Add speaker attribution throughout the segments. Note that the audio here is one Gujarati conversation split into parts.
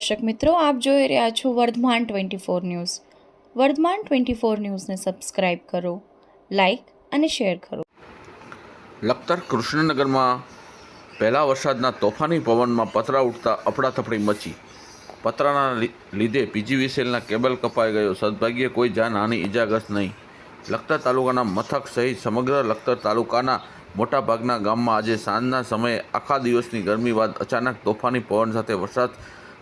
Speaker 1: દર્શક મિત્રો, આપ જોઈ રહ્યા છો વર્ધમાન 24 ન્યૂઝ. વર્ધમાન 24 ન્યૂઝને સબસ્ક્રાઇબ કરો, લાઇક અને શેર કરો.
Speaker 2: લખતર કૃષ્ણનગરમાં પહેલા વરસાદના તોફાની પવનમાં પતરા ઉડતા અફડાતફડી મચી. પતરાના લીધે પીજીવીસીએલના કેબલ કપાઈ ગયો. સદભાગ્યે કોઈ જાનહાનિ ઇજાગ્રસ્ત નહીં. લખતર તાલુકાના મથક સહિત સમગ્ર લખતર તાલુકાના મોટાભાગના ગામમાં આજે સાંજના સમયે આખા દિવસની ગરમી બાદ અચાનક તોફાની પવન સાથે વરસાદ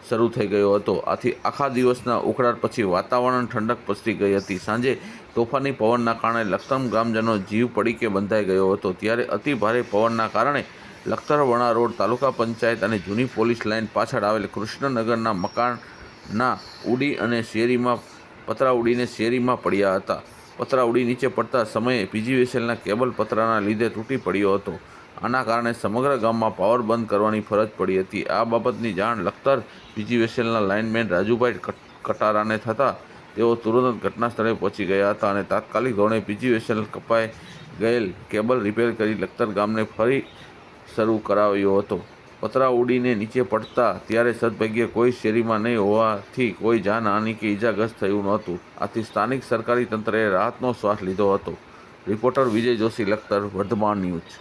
Speaker 2: શરૂ થઈ ગયો હતો. આથી આખા દિવસના ઉકળાટ પછી વાતાવરણ ઠંડક પસરી ગઈ હતી. સાંજે તોફાની પવનના કારણે લખતર ગ્રામજનો જીવ પડીકે બંધાઈ ગયો હતો. ત્યારે અતિ ભારે પવનના કારણે લખતર વણા રોડ, તાલુકા પંચાયત અને જૂની પોલીસ લાઇન પાછળ આવેલ કૃષ્ણનગરના મકાનના ઉડી અને શેરીમાં પતરા ઉડીને શેરીમાં પડ્યા હતા. પતરા ઉડી નીચે પડતા સમયે પીજીવીસીએલના કેબલ પતરાના લીધે તૂટી પડ્યો હતો. આના કારણે સમગ્ર ગામમાં પાવર બંધ કરવાની ફરજ પડી હતી. આ બાબતની જાણ લખતર પીજીવીસીએલના લાઇનમેન રાજુભાઈ કટારાને થતાં તેઓ તુરંત ઘટના સ્થળે પહોંચી ગયા હતા અને તાત્કાલિક ધોરણે પીજીવીસીએલ કપાઈ ગયેલ કેબલ રિપેર કરી લખતર ગામને ફરી શરૂ કરાવ્યો હતો. પતરા ઉડીને નીચે પડતા ત્યારે સદભાગ્યે કોઈ શેરીમાં નહીં હોવાથી કોઈ જાનહાનિ કે ઇજાગ્રસ્ત થયું નહોતું. આથી સ્થાનિક સરકારી તંત્રએ રાહતનો શ્વાસ લીધો હતો. રિપોર્ટર વિજય જોશી, લખતર, વર્ધમાન ન્યૂઝ.